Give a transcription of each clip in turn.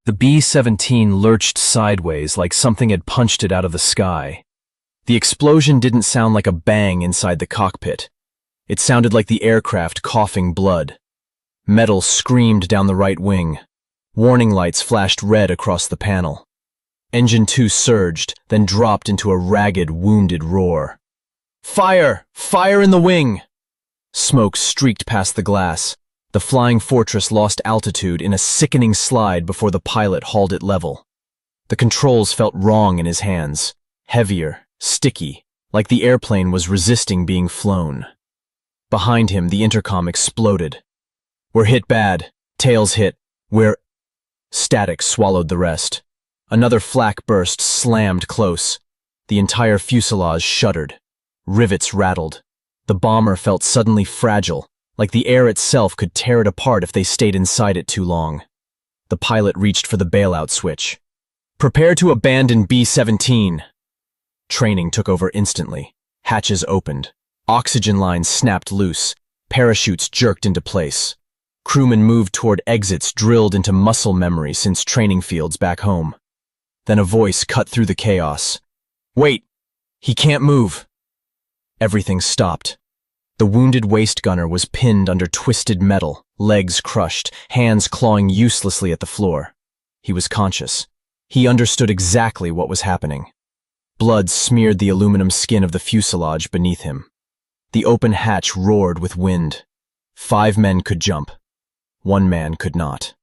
The B-17 lurched sideways like something had punched it out of the sky. The explosion didn't sound like a bang inside the cockpit. It sounded like the aircraft coughing blood. Metal screamed down the right wing. Warning lights flashed red across the panel. Engine 2 surged, then dropped into a ragged, wounded roar. "Fire! Fire in the wing!" Smoke streaked past the glass. The Flying Fortress lost altitude in a sickening slide before the pilot hauled it level. The controls felt wrong in his hands, heavier, sticky, like the airplane was resisting being flown. Behind him, the intercom exploded. "We're hit bad. Tails hit. We're—" Static swallowed the rest. Another flak burst slammed close. The entire fuselage shuddered. Rivets rattled. The bomber felt suddenly fragile, like the air itself could tear it apart if they stayed inside it too long. The pilot reached for the bailout switch. "Prepare to abandon B-17. Training took over instantly. Hatches opened. Oxygen lines snapped loose. Parachutes jerked into place. Crewmen moved toward exits drilled into muscle memory since training fields back home. Then a voice cut through the chaos. "Wait! He can't move!" Everything stopped. The wounded waist gunner was pinned under twisted metal, legs crushed, hands clawing uselessly at the floor. He was conscious. He understood exactly what was happening. Blood smeared the aluminum skin of the fuselage beneath him. The open hatch roared with wind. 5 men could jump. 1 man could not.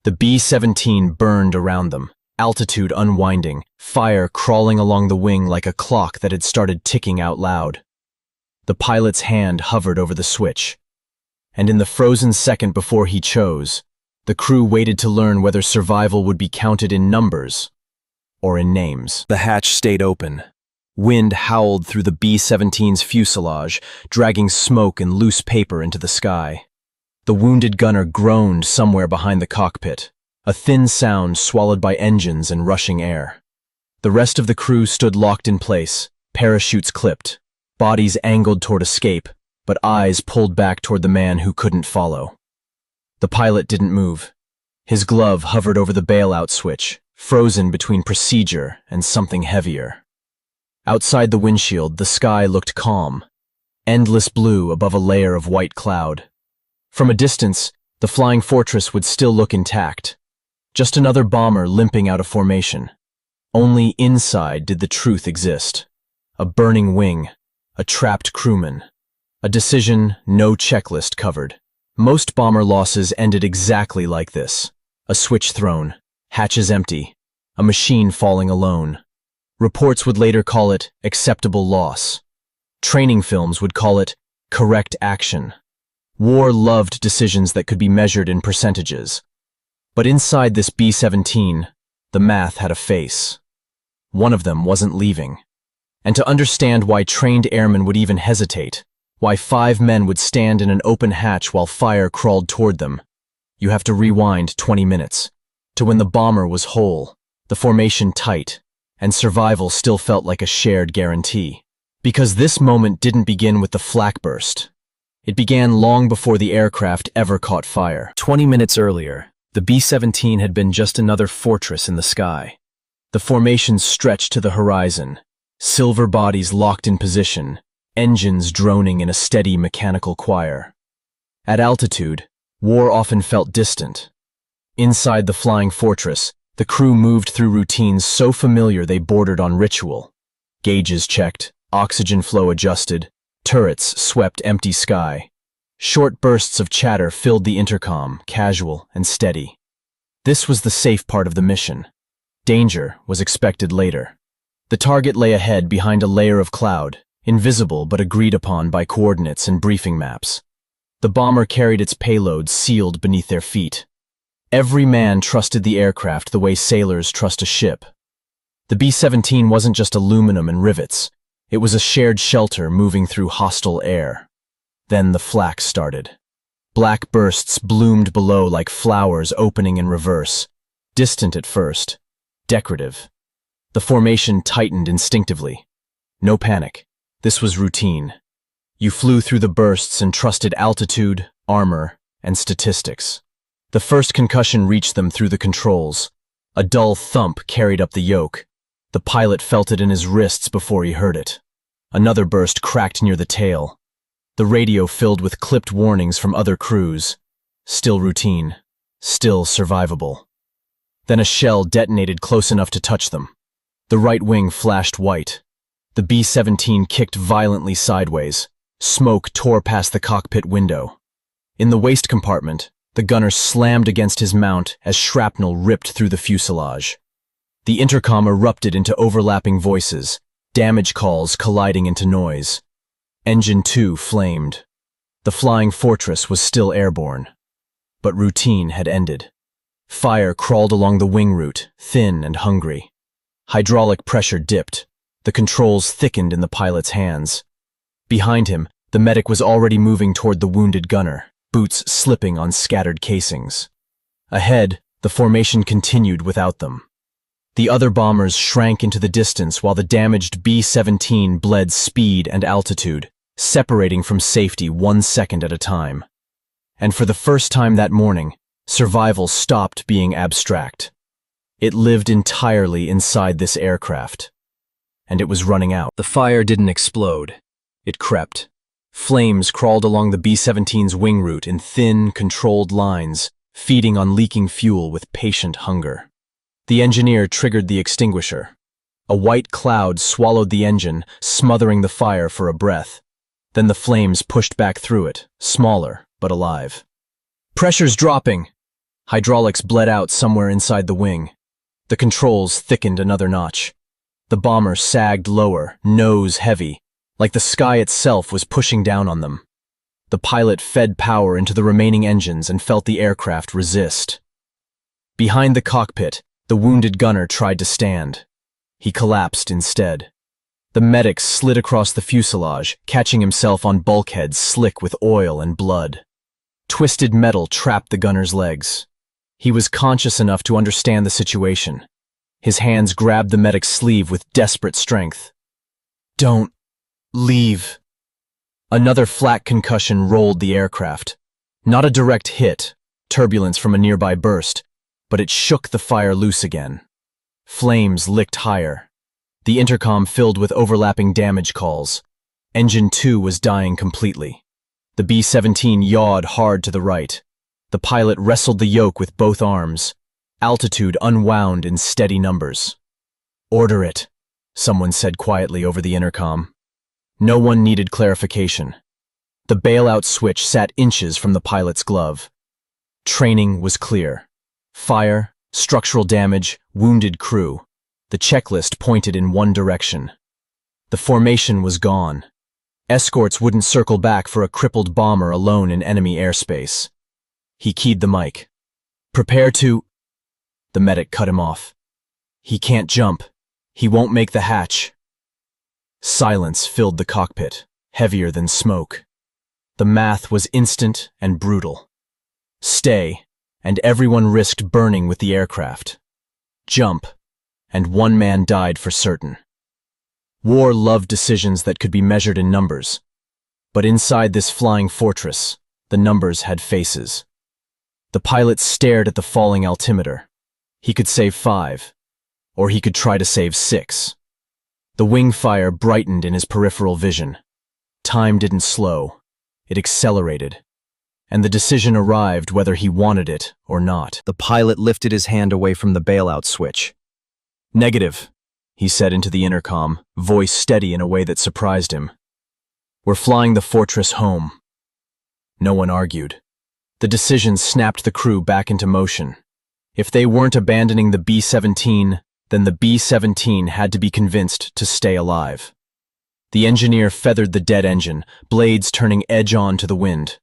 The B-17 burned around them, altitude unwinding, fire crawling along the wing like a clock that had started ticking out loud. The pilot's hand hovered over the switch. And in the frozen second before he chose, the crew waited to learn whether survival would be counted in numbers or in names. The hatch stayed open. Wind howled through the B-17's fuselage, dragging smoke and loose paper into the sky. The wounded gunner groaned somewhere behind the cockpit, a thin sound swallowed by engines and rushing air. The rest of the crew stood locked in place, parachutes clipped, bodies angled toward escape, but eyes pulled back toward the man who couldn't follow. The pilot didn't move. His glove hovered over the bailout switch, frozen between procedure and something heavier. Outside the windshield, the sky looked calm, endless blue above a layer of white cloud. From a distance, the Flying Fortress would still look intact. Just another bomber limping out of formation. Only inside did the truth exist. A burning wing, a trapped crewman, a decision no checklist covered. Most bomber losses ended exactly like this. A switch thrown, hatches empty, a machine falling alone. Reports would later call it acceptable loss. Training films would call it correct action. War loved decisions that could be measured in percentages. But inside this B-17, the math had a face. One of them wasn't leaving. And to understand why trained airmen would even hesitate, why 5 men would stand in an open hatch while fire crawled toward them, you have to rewind 20 minutes, to when the bomber was whole, the formation tight, and survival still felt like a shared guarantee. Because this moment didn't begin with the flak burst. It began long before the aircraft ever caught fire. 20 minutes earlier, the B-17 had been just another fortress in the sky. The formation stretched to the horizon, silver bodies locked in position, engines droning in a steady mechanical choir. At altitude, war often felt distant. Inside the Flying Fortress, the crew moved through routines so familiar they bordered on ritual. Gauges checked, oxygen flow adjusted, turrets swept empty sky. Short bursts of chatter filled the intercom, casual and steady. This was the safe part of the mission. Danger was expected later. The target lay ahead behind a layer of cloud, invisible but agreed upon by coordinates and briefing maps. The bomber carried its payload sealed beneath their feet. Every man trusted the aircraft the way sailors trust a ship. The B-17 wasn't just aluminum and rivets. It was a shared shelter moving through hostile air. Then the flak started. Black bursts bloomed below like flowers opening in reverse, distant at first, decorative. The formation tightened instinctively. No panic. This was routine. You flew through the bursts and trusted altitude, armor, and statistics. The first concussion reached them through the controls. A dull thump carried up the yoke. The pilot felt it in his wrists before he heard it. Another burst cracked near the tail. The radio filled with clipped warnings from other crews. Still routine. Still survivable. Then a shell detonated close enough to touch them. The right wing flashed white. The B-17 kicked violently sideways. Smoke tore past the cockpit window. In the waist compartment, the gunner slammed against his mount as shrapnel ripped through the fuselage. The intercom erupted into overlapping voices, damage calls colliding into noise. Engine 2 flamed. The Flying Fortress was still airborne. But routine had ended. Fire crawled along the wing route, thin and hungry. Hydraulic pressure dipped. The controls thickened in the pilot's hands. Behind him, the medic was already moving toward the wounded gunner, boots slipping on scattered casings. Ahead, the formation continued without them. The other bombers shrank into the distance while the damaged B-17 bled speed and altitude, separating from safety 1 second at a time. And for the first time that morning, survival stopped being abstract. It lived entirely inside this aircraft. And it was running out. The fire didn't explode. It crept. Flames crawled along the B-17's wing route in thin, controlled lines, feeding on leaking fuel with patient hunger. The engineer triggered the extinguisher. A white cloud swallowed the engine, smothering the fire for a breath. Then the flames pushed back through it, smaller, but alive. Pressure's dropping! Hydraulics bled out somewhere inside the wing. The controls thickened another notch. The bomber sagged lower, nose heavy, like the sky itself was pushing down on them. The pilot fed power into the remaining engines and felt the aircraft resist. Behind the cockpit, the wounded gunner tried to stand. He collapsed instead. The medic slid across the fuselage, catching himself on bulkheads slick with oil and blood. Twisted metal trapped the gunner's legs. He was conscious enough to understand the situation. His hands grabbed the medic's sleeve with desperate strength. "Don't leave." Another flak concussion rolled the aircraft. Not a direct hit, turbulence from a nearby burst, but it shook the fire loose again. Flames licked higher. The intercom filled with overlapping damage calls. Engine 2 was dying completely. The B-17 yawed hard to the right. The pilot wrestled the yoke with both arms. Altitude unwound in steady numbers. "Order it," someone said quietly over the intercom. No one needed clarification. The bailout switch sat inches from the pilot's glove. Training was clear. Fire, structural damage, wounded crew. The checklist pointed in one direction. The formation was gone. Escorts wouldn't circle back for a crippled bomber alone in enemy airspace. He keyed the mic. "Prepare to..." The medic cut him off. "He can't jump. He won't make the hatch." Silence filled the cockpit, heavier than smoke. The math was instant and brutal. Stay, and everyone risked burning with the aircraft. Jump, and one man died for certain. War loved decisions that could be measured in numbers. But inside this flying fortress, the numbers had faces. The pilot stared at the falling altimeter. He could save 5, or he could try to save 6. The wing fire brightened in his peripheral vision. Time didn't slow. It accelerated. And the decision arrived whether he wanted it or not. The pilot lifted his hand away from the bailout switch. "Negative," he said into the intercom, voice steady in a way that surprised him. "We're flying the Fortress home." No one argued. The decision snapped the crew back into motion. If they weren't abandoning the B-17, then the B-17 had to be convinced to stay alive. The engineer feathered the dead engine, blades turning edge-on to the wind.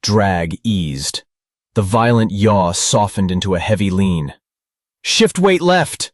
Drag eased. The violent yaw softened into a heavy lean. "Shift weight left!"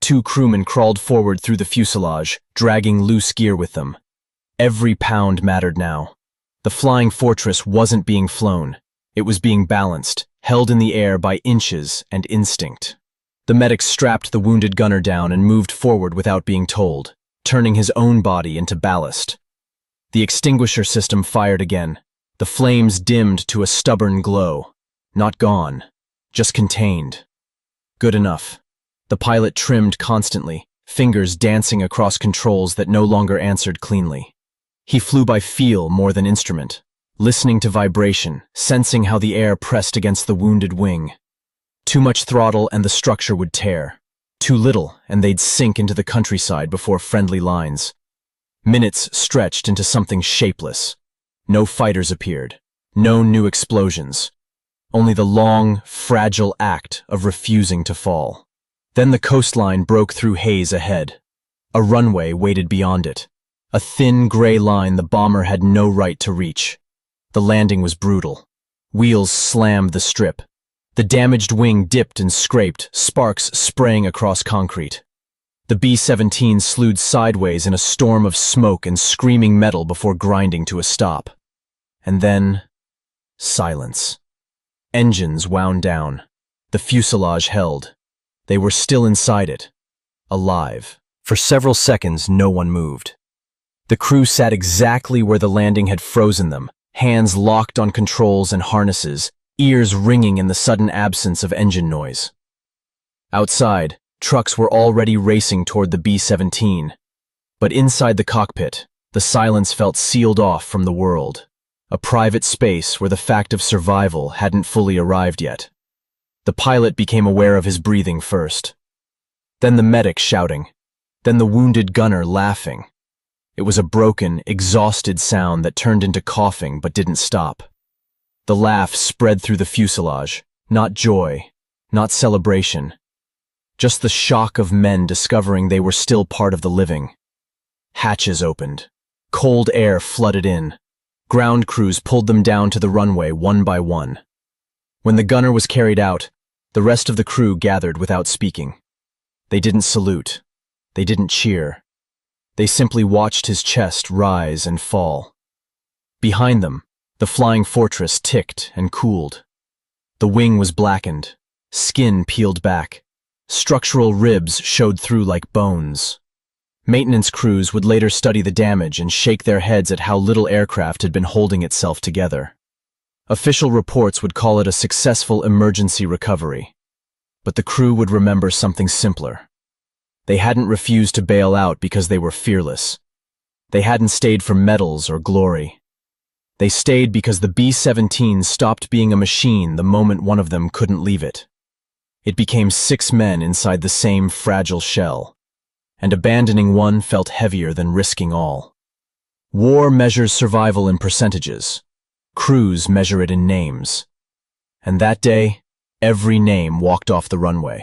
2 crewmen crawled forward through the fuselage, dragging loose gear with them. Every pound mattered now. The Flying Fortress wasn't being flown. It was being balanced, held in the air by inches and instinct. The medic strapped the wounded gunner down and moved forward without being told, turning his own body into ballast. The extinguisher system fired again. The flames dimmed to a stubborn glow. Not gone, just contained. Good enough. The pilot trimmed constantly, fingers dancing across controls that no longer answered cleanly. He flew by feel more than instrument, listening to vibration, sensing how the air pressed against the wounded wing. Too much throttle and the structure would tear. Too little and they'd sink into the countryside before friendly lines. Minutes stretched into something shapeless. No fighters appeared. No new explosions. Only the long, fragile act of refusing to fall. Then the coastline broke through haze ahead. A runway waited beyond it. A thin, gray line the bomber had no right to reach. The landing was brutal. Wheels slammed the strip. The damaged wing dipped and scraped, sparks spraying across concrete. The B-17 slewed sideways in a storm of smoke and screaming metal before grinding to a stop. And then, silence. Engines wound down. The fuselage held. They were still inside it, alive. For several seconds, no one moved. The crew sat exactly where the landing had frozen them, hands locked on controls and harnesses, ears ringing in the sudden absence of engine noise. Outside, trucks were already racing toward the B-17. But inside the cockpit, the silence felt sealed off from the world. A private space where the fact of survival hadn't fully arrived yet. The pilot became aware of his breathing first. Then the medic shouting. Then the wounded gunner laughing. It was a broken, exhausted sound that turned into coughing but didn't stop. The laugh spread through the fuselage, not joy, not celebration. Just the shock of men discovering they were still part of the living. Hatches opened. Cold air flooded in. Ground crews pulled them down to the runway one by one. When the gunner was carried out, the rest of the crew gathered without speaking. They didn't salute. They didn't cheer. They simply watched his chest rise and fall. Behind them, the Flying Fortress ticked and cooled. The wing was blackened, skin peeled back. Structural ribs showed through like bones. Maintenance crews would later study the damage and shake their heads at how little aircraft had been holding itself together. Official reports would call it a successful emergency recovery. But the crew would remember something simpler. They hadn't refused to bail out because they were fearless. They hadn't stayed for medals or glory. They stayed because the B-17 stopped being a machine the moment one of them couldn't leave it. It became 6 men inside the same fragile shell, and abandoning one felt heavier than risking all. War measures survival in percentages. Crews measure it in names. And that day, every name walked off the runway.